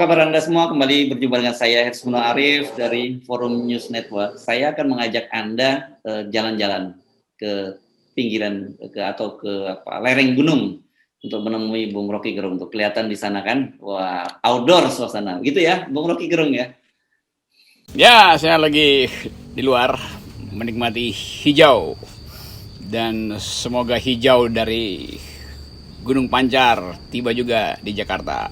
Apa kabar Anda semua? Kembali berjumpa dengan saya Hersmono Arif dari Forum News Network. Saya akan mengajak Anda jalan-jalan ke pinggiran atau ke lereng gunung untuk menemui Bung Rocky Gerung. Untuk kelihatan di sana kan, wah, outdoor suasana. Gitu ya, Bung Rocky Gerung ya. Ya, saya lagi di luar menikmati hijau. Dan semoga hijau dari Gunung Pancar tiba juga di Jakarta.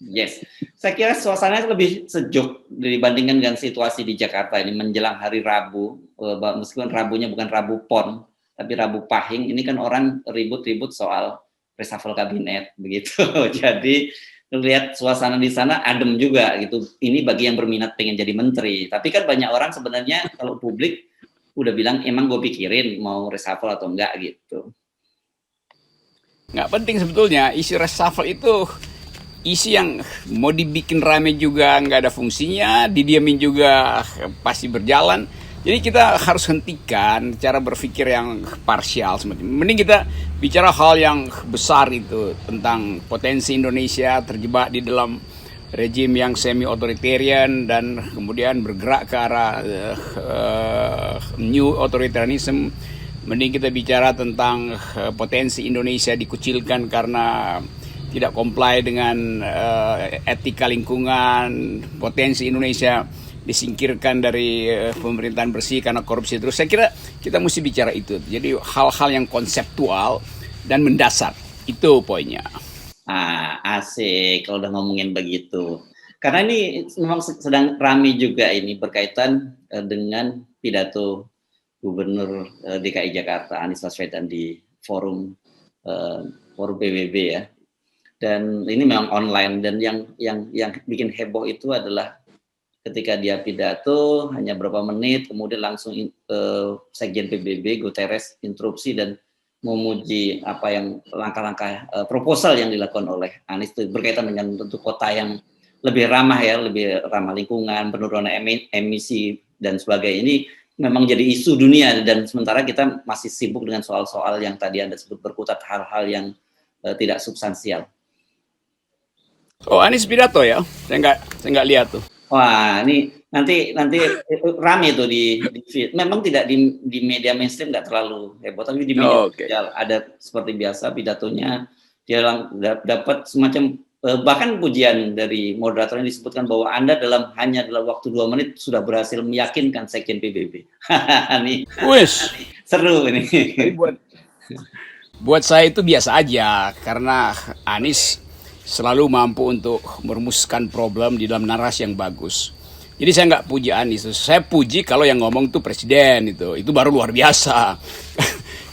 Yes, saya kira suasananya lebih sejuk dibandingkan dengan situasi di Jakarta ini menjelang hari Rabu. Meskipun Rabunya bukan Rabu Pon, tapi Rabu Pahing. Ini kan orang ribut-ribut soal reshuffle kabinet, begitu. Jadi lihat suasana di sana adem juga gitu. Ini bagi yang berminat pengen jadi menteri. Tapi kan banyak orang sebenarnya kalau publik udah bilang emang gue pikirin mau reshuffle atau enggak gitu. Nggak penting sebetulnya, isi reshuffle itu isi yang mau dibikin rame juga nggak ada fungsinya, didiamin juga pasti berjalan. Jadi kita harus hentikan cara berpikir yang parsial. Mending kita bicara hal yang besar itu, tentang potensi Indonesia terjebak di dalam rejim yang semi-authoritarian dan kemudian bergerak ke arah new authoritarianism. Mending kita bicara tentang potensi Indonesia dikucilkan karena tidak comply dengan etika lingkungan, potensi Indonesia disingkirkan dari pemerintahan bersih karena korupsi terus. Saya kira kita mesti bicara itu. Jadi hal-hal yang konseptual dan mendasar, itu poinnya. Asik kalau udah ngomongin begitu. Karena ini memang sedang ramai juga ini berkaitan dengan pidato Gubernur DKI Jakarta Anies Baswedan di forum PBB ya. Dan ini memang online, dan yang bikin heboh itu adalah ketika dia pidato hanya berapa menit kemudian langsung Sekjen PBB Guterres interupsi dan memuji apa yang langkah-langkah proposal yang dilakukan oleh Anies itu berkaitan dengan tentu kota yang lebih ramah ya, lebih ramah lingkungan, penurunan emisi dan sebagainya. Ini memang jadi isu dunia, dan sementara kita masih sibuk dengan soal-soal yang tadi Anda sebut berkutat, hal-hal yang tidak substansial. Oh, Anies pidato ya? Saya nggak lihat tuh. Wah, ini nanti rame tuh di feed. Memang tidak di media mainstream nggak terlalu heboh, tapi di media sosial ada seperti biasa pidatonya. Dia dapat semacam bahkan pujian dari moderatornya, disebutkan bahwa Anda hanya dalam waktu 2 menit sudah berhasil meyakinkan Sekjen PBB. Nih, seru ini. Tapi buat saya itu biasa aja, karena Anies selalu mampu untuk merumuskan problem di dalam narasi yang bagus. Jadi saya nggak puji Anies, saya puji kalau yang ngomong tuh presiden itu baru luar biasa.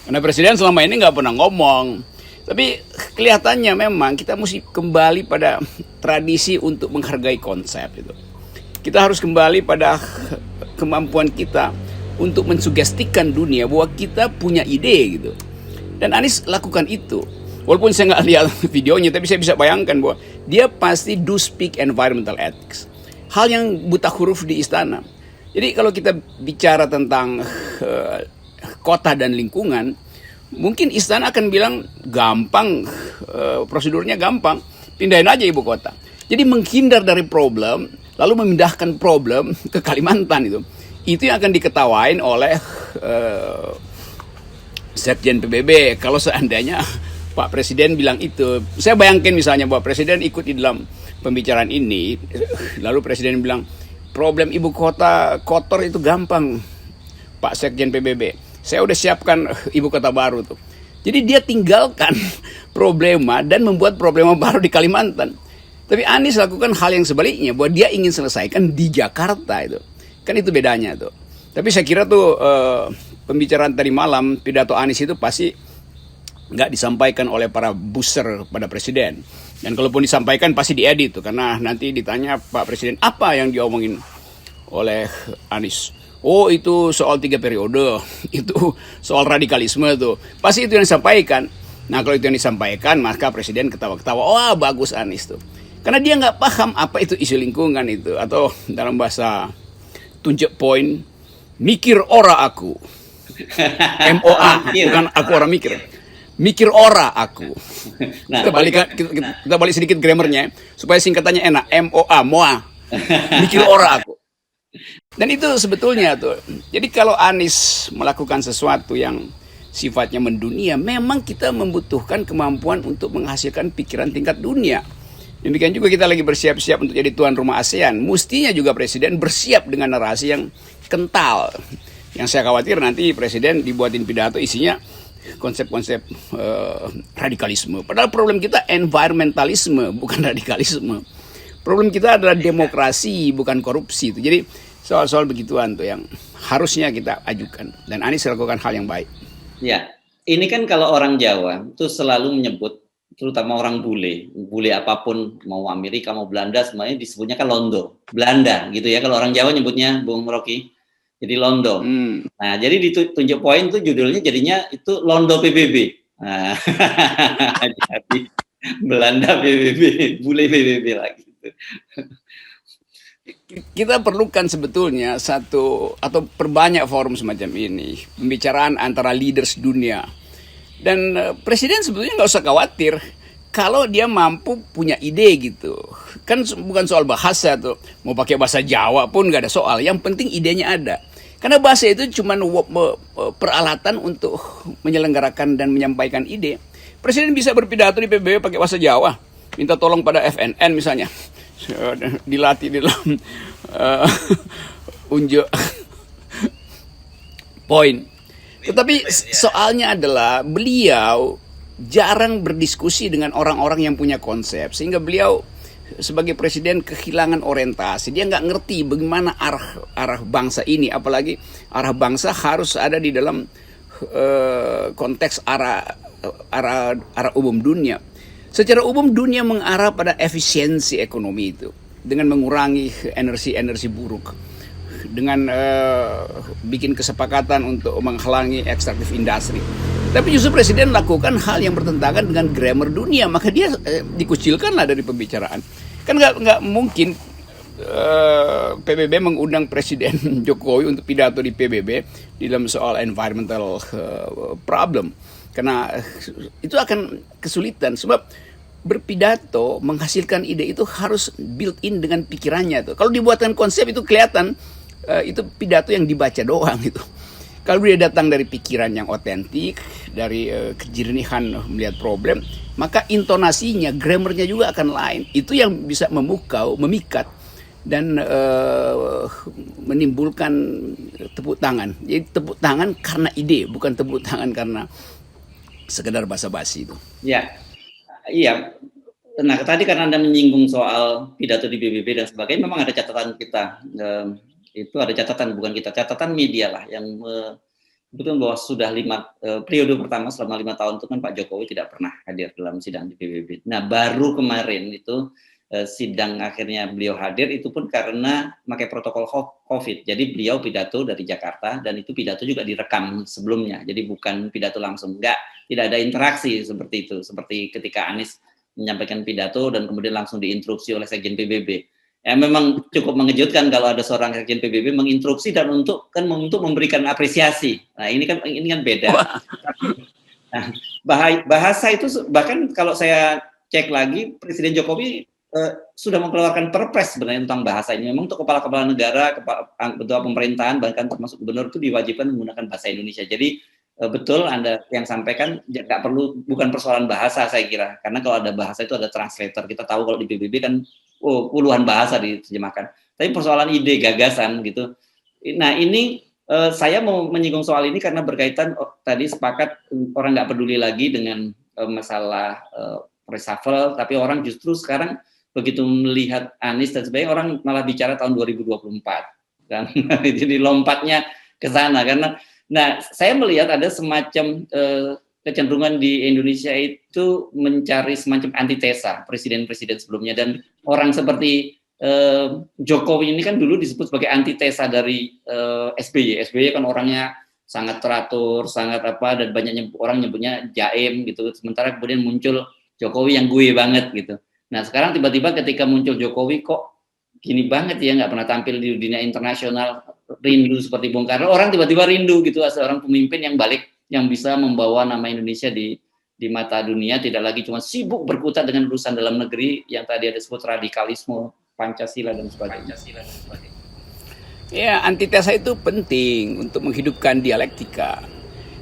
Karena presiden selama ini nggak pernah ngomong. Tapi kelihatannya memang kita mesti kembali pada tradisi untuk menghargai konsep itu. Kita harus kembali pada kemampuan kita untuk mensugestikan dunia bahwa kita punya ide gitu. Dan Anies lakukan itu. Walaupun saya nggak lihat videonya, tapi saya bisa bayangkan bahwa dia pasti do speak environmental ethics. Hal yang buta huruf di istana. Jadi kalau kita bicara tentang kota dan lingkungan, mungkin istana akan bilang gampang, prosedurnya gampang, pindahin aja ibu kota. Jadi menghindar dari problem, lalu memindahkan problem ke Kalimantan itu yang akan diketawain oleh Sekjen PBB kalau seandainya Pak Presiden bilang itu. Saya bayangkan misalnya Pak Presiden ikut di dalam pembicaraan ini, lalu Presiden bilang problem ibu kota kotor itu gampang Pak Sekjen PBB, saya udah siapkan ibu kota baru tuh. Jadi dia tinggalkan problema dan membuat problema baru di Kalimantan. Tapi Anies lakukan hal yang sebaliknya, bahwa dia ingin selesaikan di Jakarta itu. Kan itu bedanya tuh. Tapi saya kira tuh pembicaraan tadi malam, pidato Anies itu pasti nggak disampaikan oleh para booster pada presiden. Dan kalaupun disampaikan pasti diedit tuh, karena nanti ditanya Pak Presiden apa yang diomongin oleh Anies. Oh, itu soal 3 periode, itu soal radikalisme tuh. Pasti itu yang disampaikan. Nah, kalau itu yang disampaikan, maka Presiden ketawa-ketawa. Wah, bagus Anies tuh. Karena dia nggak paham apa itu isu lingkungan itu. Atau dalam bahasa tunjuk poin, mikir ora aku. MOA, bukan aku orang mikir. Mikir ora aku. Nah, Kita balik sedikit grammarnya supaya singkatannya enak. MOA, MOA. Mikir ora aku. Dan itu sebetulnya tuh. Jadi kalau Anies melakukan sesuatu yang sifatnya mendunia, memang kita membutuhkan kemampuan untuk menghasilkan pikiran tingkat dunia. Demikian juga kita lagi bersiap-siap untuk jadi tuan rumah ASEAN. Mustinya juga presiden bersiap dengan narasi yang kental. Yang saya khawatir nanti presiden dibuatin pidato isinya konsep-konsep radikalisme. Padahal problem kita environmentalisme, bukan radikalisme. Problem kita adalah demokrasi, bukan korupsi. Jadi soal-soal begituan tuh yang harusnya kita ajukan. Dan Anies lakukan hal yang baik. Ya, ini kan kalau orang Jawa itu selalu menyebut, terutama orang bule apapun, mau Amerika, mau Belanda, semuanya disebutnya kan londo. Belanda gitu ya, kalau orang Jawa nyebutnya, Bung Rocky. Jadi londo. Nah, jadi ditunjuk poin tuh judulnya jadinya itu londo PBB. Nah, jadi Belanda PBB, bule PBB lagi. Kita perlukan sebetulnya satu atau perbanyak forum semacam ini, pembicaraan antara leaders dunia. Dan presiden sebetulnya nggak usah khawatir kalau dia mampu punya ide gitu. Kan bukan soal bahasa tuh, mau pakai bahasa Jawa pun nggak ada soal. Yang penting idenya ada. Karena bahasa itu cuma peralatan untuk menyelenggarakan dan menyampaikan ide. Presiden bisa berpidato di PBB pakai bahasa Jawa, minta tolong pada FNN misalnya, dilatih di dalam unjuk poin. Tetapi soalnya adalah beliau jarang berdiskusi dengan orang-orang yang punya konsep, sehingga beliau sebagai presiden kehilangan orientasi. Dia nggak ngerti bagaimana arah bangsa ini, apalagi arah bangsa harus ada di dalam konteks arah umum dunia. Secara umum dunia mengarah pada efisiensi ekonomi itu dengan mengurangi energi buruk, dengan bikin kesepakatan untuk menghalangi ekstraktif industri. Tapi justru presiden lakukan hal yang bertentangan dengan grammar dunia, maka dia dikucilkanlah dari pembicaraan. Kan nggak mungkin PBB mengundang Presiden Jokowi untuk pidato di PBB di dalam soal environmental problem, karena itu akan kesulitan sebab berpidato menghasilkan ide itu harus built in dengan pikirannya tuh. Kalau dibuatkan konsep itu kelihatan itu pidato yang dibaca doang gitu. Kalau dia datang dari pikiran yang otentik, dari kejernihan melihat problem, maka intonasinya, grammarnya juga akan lain. Itu yang bisa memukau, memikat, dan menimbulkan tepuk tangan. Jadi tepuk tangan karena ide, bukan tepuk tangan karena sekedar basa-basi itu. Ya, iya. Nah, tadi karena Anda menyinggung soal pidato di PBB dan sebagainya, memang ada catatan kita. Itu ada catatan, bukan kita, catatan media lah yang betul bahwa sudah periode pertama selama 5 tahun itu kan Pak Jokowi tidak pernah hadir dalam sidang di PBB. Nah, baru kemarin itu sidang akhirnya beliau hadir, itu pun karena pakai protokol COVID. Jadi beliau pidato dari Jakarta dan itu pidato juga direkam sebelumnya. Jadi bukan pidato langsung, tidak ada interaksi seperti itu. Seperti ketika Anies menyampaikan pidato dan kemudian langsung diinstruksi oleh Sekjen PBB. Ya, memang cukup mengejutkan kalau ada seorang Sekjen PBB menginstruksi dan untuk memberikan apresiasi. Nah, ini kan beda. Nah, bahasa itu bahkan kalau saya cek lagi, Presiden Jokowi sudah mengeluarkan perpres sebenarnya tentang bahasa ini. Memang untuk kepala-kepala negara, ketua pemerintahan, bahkan termasuk gubernur itu diwajibkan menggunakan bahasa Indonesia. Jadi betul Anda yang sampaikan, nggak perlu, bukan persoalan bahasa saya kira, karena kalau ada bahasa itu ada translator. Kita tahu kalau di PBB kan puluhan bahasa diterjemahkan. Tapi persoalan ide, gagasan gitu. Nah, ini saya mau menyinggung soal ini karena berkaitan tadi sepakat orang nggak peduli lagi dengan masalah reshuffle, tapi orang justru sekarang begitu melihat Anies dan sebagainya, orang malah bicara tahun 2024. Kan? Jadi lompatnya ke sana karena, nah, saya melihat ada semacam kecenderungan di Indonesia itu mencari semacam antitesa presiden-presiden sebelumnya, dan orang seperti Jokowi ini kan dulu disebut sebagai antitesa dari SBY. SBY kan orangnya sangat teratur, sangat apa, dan banyak orang nyebutnya jaim gitu. Sementara kemudian muncul Jokowi yang gue banget gitu. Nah, sekarang tiba-tiba ketika muncul Jokowi kok gini banget ya, nggak pernah tampil di dunia internasional, rindu seperti Bung Karno. Orang tiba-tiba rindu gitu, seorang pemimpin yang balik, yang bisa membawa nama Indonesia di di mata dunia tidak lagi cuma sibuk berkutat dengan urusan dalam negeri yang tadi ada sebut radikalisme, Pancasila dan sebagainya. Ya, antitesa itu penting untuk menghidupkan dialektika.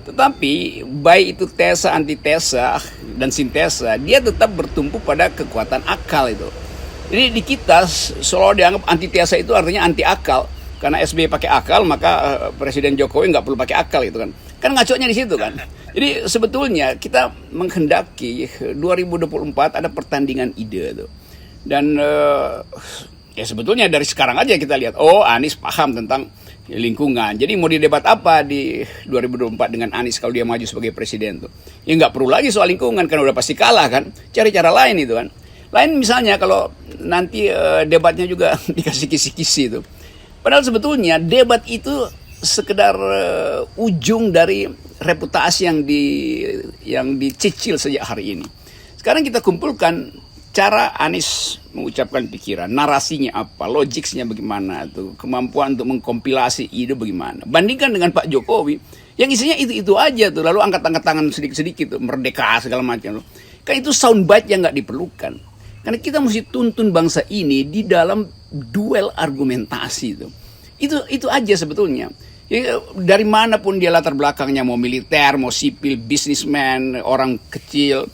Tetapi baik itu tesa, antitesa, dan sintesa, dia tetap bertumpu pada kekuatan akal itu. Jadi di kita selalu dianggap antitesa itu artinya anti akal. Karena SBY pakai akal, maka Presiden Jokowi nggak perlu pakai akal gitu kan. Kan ngaconya di situ kan. Jadi sebetulnya kita menghendaki 2024 ada pertandingan ide tuh. Dan ya sebetulnya dari sekarang aja kita lihat, oh Anies paham tentang lingkungan. Jadi mau didebat apa di 2024 dengan Anies kalau dia maju sebagai presiden tuh? Ya nggak perlu lagi soal lingkungan, kan udah pasti kalah kan. Cari cara lain itu kan. Lain misalnya kalau nanti debatnya juga dikasih kisi-kisi itu. Padahal sebetulnya debat itu sekedar ujung dari reputasi yang dicicil sejak hari ini. Sekarang kita kumpulkan cara Anies mengucapkan pikiran, narasinya apa, logiknya bagaimana, tuh kemampuan untuk mengkompilasi ide bagaimana. Bandingkan dengan Pak Jokowi yang isinya itu aja tuh, lalu angkat-angkat tangan sedikit-sedikit tuh, merdeka segala macam. Kan itu soundbite yang nggak diperlukan. Karena kita mesti tuntun bangsa ini di dalam duel argumentasi itu. Itu aja sebetulnya. Ya, dari manapun dia latar belakangnya, mau militer, mau sipil, bisnismen, orang kecil,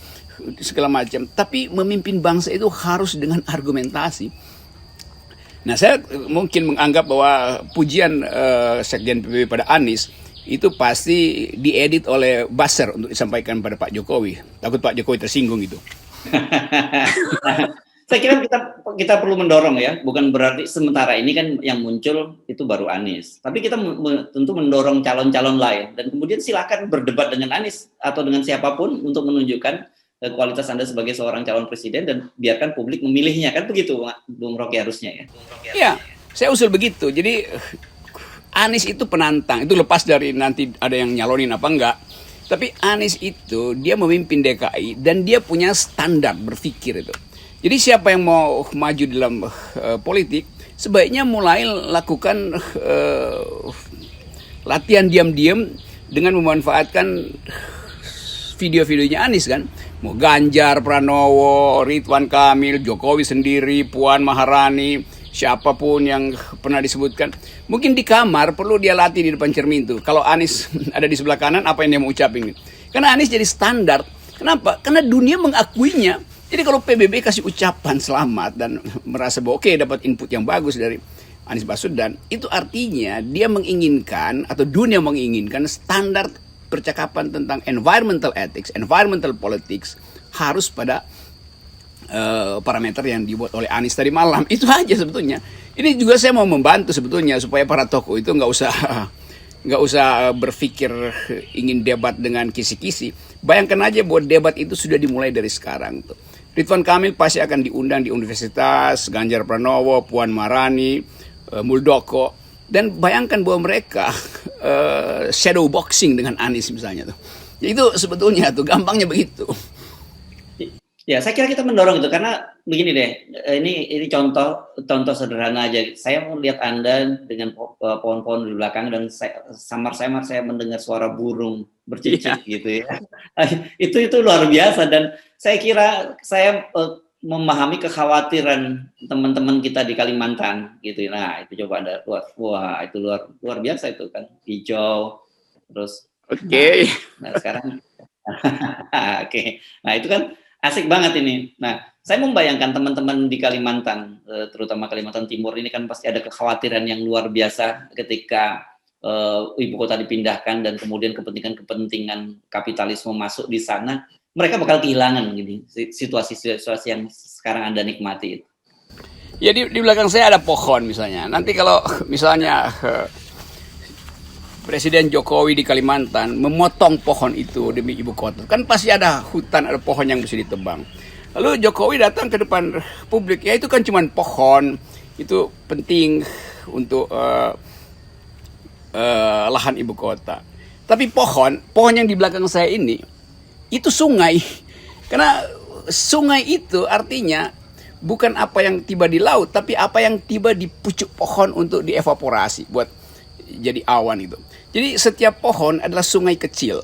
segala macam. Tapi memimpin bangsa itu harus dengan argumentasi. Nah, saya mungkin menganggap bahwa pujian Sekjen PBB pada Anies itu pasti diedit oleh buzzer untuk disampaikan pada Pak Jokowi. Takut Pak Jokowi tersinggung gitu. Saya kira kita perlu mendorong ya, bukan berarti sementara ini kan yang muncul itu baru Anies. Tapi kita tentu mendorong calon-calon lain dan kemudian silakan berdebat dengan Anies atau dengan siapapun untuk menunjukkan kualitas Anda sebagai seorang calon presiden dan biarkan publik memilihnya, kan begitu Bung Rocky harusnya ya. Iya, saya usul begitu. Jadi Anies itu penantang, itu lepas dari nanti ada yang nyalonin apa enggak. Tapi Anies itu dia memimpin DKI dan dia punya standar berpikir itu. Jadi siapa yang mau maju dalam politik sebaiknya mulai lakukan latihan diam-diam dengan memanfaatkan video-videonya Anies kan. Mau Ganjar Pranowo, Ridwan Kamil, Jokowi sendiri, Puan Maharani, siapapun yang pernah disebutkan. Mungkin di kamar perlu dia latih di depan cermin tuh. Kalau Anies ada di sebelah kanan, apa yang dia mau ucapin? Karena Anies jadi standar. Kenapa? Karena dunia mengakuinya. Jadi kalau PBB kasih ucapan selamat dan merasa bahwa oke, dapat input yang bagus dari Anies Baswedan, itu artinya dia menginginkan atau dunia menginginkan standar percakapan tentang environmental ethics, environmental politics harus pada parameter yang dibuat oleh Anies tadi malam. Itu aja sebetulnya. Ini juga saya mau membantu sebetulnya supaya para tokoh itu nggak usah berpikir ingin debat dengan kisi-kisi. Bayangkan aja bahwa debat itu sudah dimulai dari sekarang tuh. Ridwan Kamil pasti akan diundang di universitas, Ganjar Pranowo, Puan Maharani, Muldoko, dan bayangkan bahwa mereka shadow boxing dengan Anies misalnya tuh. Ya, itu sebetulnya tuh gampangnya begitu. Ya, saya kira kita mendorong itu karena begini deh, ini contoh sederhana aja. Saya melihat Anda dengan pohon-pohon di belakang dan samar-samar saya mendengar suara burung bercicit gitu ya. Itu luar biasa dan saya kira saya memahami kekhawatiran teman-teman kita di Kalimantan gitu. Nah, itu coba Anda wah itu luar biasa itu kan. Hijau terus Oke. Nah, sekarang oke. Nah, itu kan asik banget ini. Nah, saya membayangkan teman-teman di Kalimantan, terutama Kalimantan Timur ini kan pasti ada kekhawatiran yang luar biasa ketika ibu kota dipindahkan dan kemudian kepentingan kapitalisme masuk di sana. Mereka bakal kehilangan gini situasi yang sekarang Anda nikmati itu. Ya di belakang saya ada pohon misalnya. Nanti kalau misalnya Presiden Jokowi di Kalimantan memotong pohon itu demi ibu kota, kan pasti ada hutan, ada pohon yang mesti ditebang. Lalu Jokowi datang ke depan publik, ya itu kan cuma pohon, itu penting untuk lahan ibu kota. Tapi pohon yang di belakang saya ini, itu sungai. Karena sungai itu artinya bukan apa yang tiba di laut, tapi apa yang tiba di pucuk pohon untuk dievaporasi buat jadi awan itu. Jadi setiap pohon adalah sungai kecil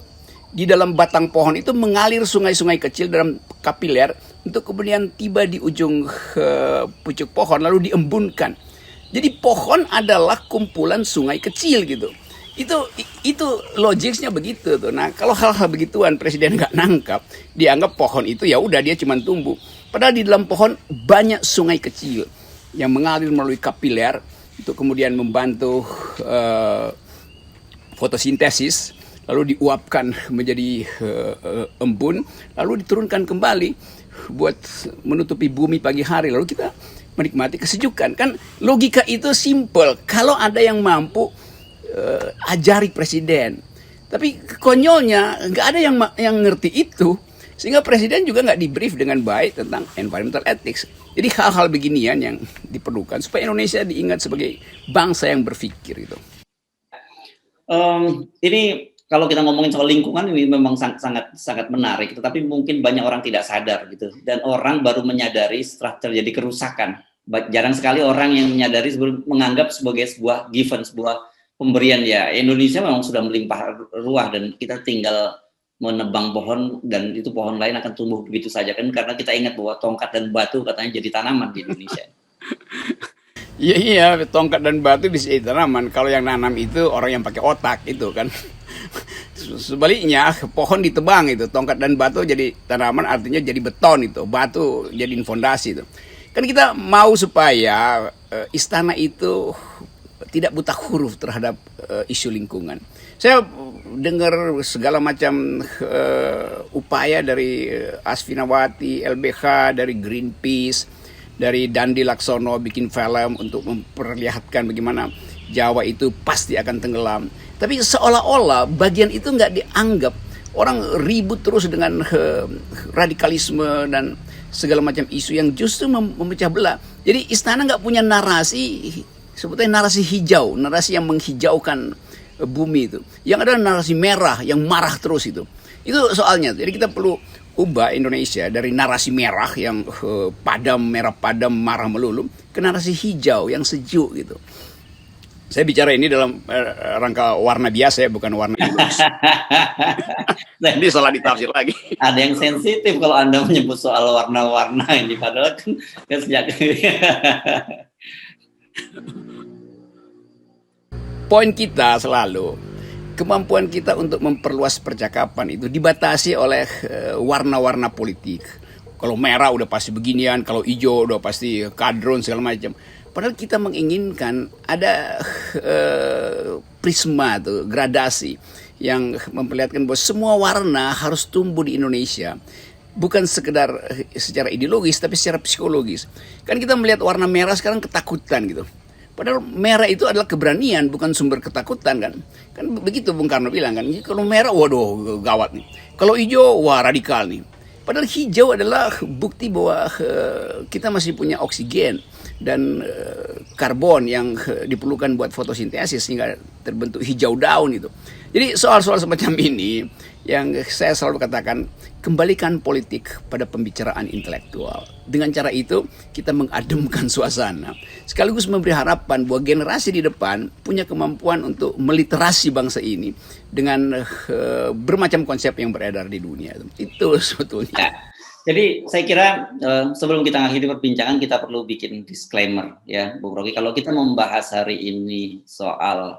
di dalam batang pohon itu mengalir sungai-sungai kecil dalam kapiler untuk kemudian tiba di ujung pucuk pohon lalu diembunkan. Jadi pohon adalah kumpulan sungai kecil gitu. Itu logiknya begitu tuh. Nah, kalau hal-hal begituan presiden nggak nangkap, dianggap pohon itu ya udah dia cuma tumbuh. Padahal di dalam pohon banyak sungai kecil yang mengalir melalui kapiler untuk kemudian membantu fotosintesis, lalu diuapkan menjadi embun, lalu diturunkan kembali buat menutupi bumi pagi hari, lalu kita menikmati kesejukan. Kan logika itu simple kalau ada yang mampu ajari presiden. Tapi konyolnya nggak ada yang ngerti itu, sehingga presiden juga nggak di-brief dengan baik tentang environmental ethics. Jadi hal-hal beginian yang diperlukan supaya Indonesia diingat sebagai bangsa yang berpikir itu. Ini kalau kita ngomongin soal lingkungan ini memang sangat menarik, tetapi mungkin banyak orang tidak sadar gitu, dan orang baru menyadari setelah terjadi kerusakan. Jarang sekali orang yang menyadari menganggap sebagai sebuah given, sebuah pemberian. Ya, Indonesia memang sudah melimpah ruah dan kita tinggal menebang pohon dan itu pohon lain akan tumbuh begitu saja kan, karena kita ingat bahwa tongkat dan batu katanya jadi tanaman di Indonesia. Iya, tongkat dan batu bisa jadi tanaman. Kalau yang nanam itu orang yang pakai otak itu kan. Sebaliknya pohon ditebang itu, tongkat dan batu jadi tanaman, artinya jadi beton itu, batu jadi fondasi itu. Kan kita mau supaya istana itu tidak buta huruf terhadap isu lingkungan. Saya dengar segala macam upaya dari Asfinawati, LBH, dari Greenpeace, dari Dandi Laksono bikin film untuk memperlihatkan bagaimana Jawa itu pasti akan tenggelam. Tapi seolah-olah bagian itu nggak dianggap. Orang ribut terus dengan radikalisme dan segala macam isu yang justru memecah belah. Jadi istana nggak punya narasi, sebetulnya narasi hijau, narasi yang menghijaukan bumi itu. Yang ada narasi merah yang marah terus itu. Itu soalnya. Jadi kita perlu ubah Indonesia dari narasi merah yang padam, merah padam, marah melulu, ke narasi hijau yang sejuk gitu. Saya bicara ini dalam rangka warna biasa ya, bukan warna Indonesia. Ini salah ditafsir lagi. Ada yang sensitif kalau Anda menyebut soal warna-warna ini, padahal kan sejak poin kita selalu, kemampuan kita untuk memperluas percakapan itu dibatasi oleh warna-warna politik. Kalau merah udah pasti beginian, kalau hijau udah pasti kadron segala macam. Padahal kita menginginkan ada prisma atau gradasi yang memperlihatkan bahwa semua warna harus tumbuh di Indonesia. Bukan sekedar secara ideologis, tapi secara psikologis. Kan kita melihat warna merah sekarang ketakutan gitu. Padahal merah itu adalah keberanian, bukan sumber ketakutan kan. Kan begitu Bung Karno bilang kan, kalau merah waduh gawat nih. Kalau hijau wah radikal nih. Padahal hijau adalah bukti bahwa kita masih punya oksigen dan karbon yang diperlukan buat fotosintesis sehingga terbentuk hijau daun itu. Jadi soal-soal semacam ini yang saya selalu katakan, kembalikan politik pada pembicaraan intelektual. Dengan cara itu kita mengademkan suasana, sekaligus memberi harapan bahwa generasi di depan punya kemampuan untuk meliterasi bangsa ini dengan bermacam konsep yang beredar di dunia. Itu sebetulnya. Ya. Jadi saya kira sebelum kita mengakhiri perbincangan kita perlu bikin disclaimer ya, Bung Rocky. Kalau kita membahas hari ini soal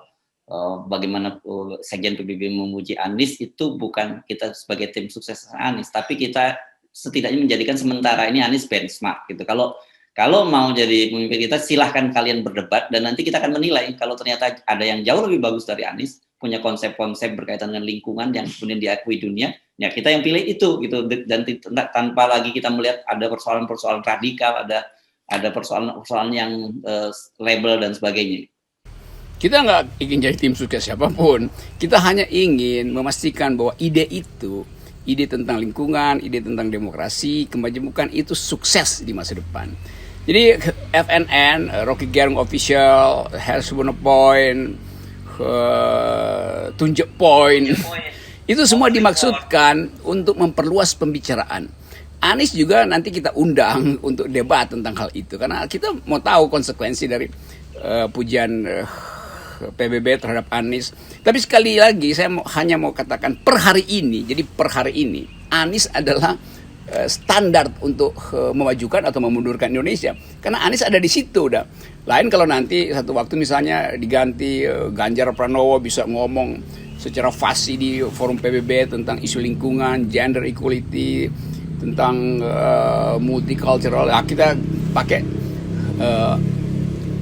bagaimana Sekjen PBB memuji Anies, itu bukan kita sebagai tim sukses Anies, tapi kita setidaknya menjadikan sementara ini Anies benchmark gitu. Kalau mau jadi pemimpin kita, silahkan kalian berdebat dan nanti kita akan menilai. Kalau ternyata ada yang jauh lebih bagus dari Anies, punya konsep-konsep berkaitan dengan lingkungan yang kemudian diakui dunia, ya kita yang pilih itu gitu. Dan tanpa lagi kita melihat ada persoalan-persoalan radikal, ada persoalan-persoalan yang label dan sebagainya. Kita nggak ingin jadi tim sukses siapapun. Kita hanya ingin memastikan bahwa ide itu, ide tentang lingkungan, ide tentang demokrasi, kemajemukan itu sukses di masa depan. Jadi FNN, Rocky Gerung Official, Harus Point, Tunjuk Point, itu semua dimaksudkan untuk memperluas pembicaraan. Anies juga nanti kita undang untuk debat tentang hal itu, karena kita mau tahu konsekuensi dari pujian PBB terhadap Anies. Tapi sekali lagi saya hanya mau katakan per hari ini, jadi per hari ini Anies adalah standar untuk memajukan atau memundurkan Indonesia. Karena Anies ada di situ udah. Lain kalau nanti satu waktu misalnya diganti Ganjar Pranowo bisa ngomong secara fasih di forum PBB tentang isu lingkungan, gender equality, tentang multicultural. Nah, kita pakai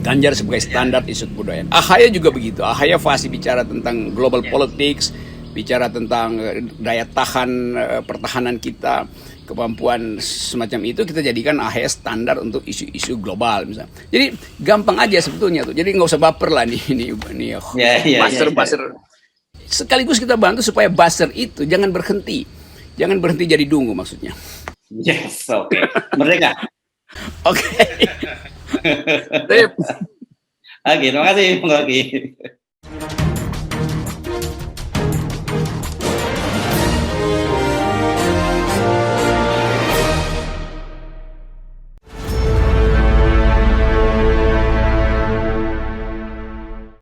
Ganjar sebagai standar isu kebudayaan. Ahaye juga begitu. Ahaye fasih bicara tentang global politics, bicara tentang daya tahan pertahanan kita, kemampuan semacam itu kita jadikan Ahaye standar untuk isu-isu global misalnya. Jadi gampang aja sebetulnya tuh. Jadi nggak usah baper lah nih buzzer. Sekaligus kita bantu supaya buzzer itu jangan berhenti jadi dungu maksudnya. Yes, oke. Merdeka. Oke. Oke, terima kasih Bung Rocky.